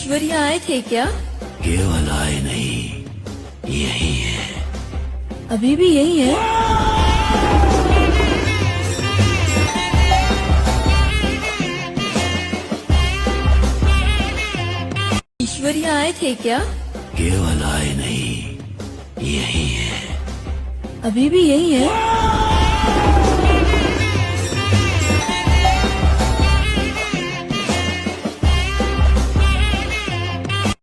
ईश्वरीय आए थे क्या? केवल आए नहीं, यही है। अभी भी यही है? ईश्वरीय आए थे क्या? केवल आए नहीं, यही है। अभी भी यही है?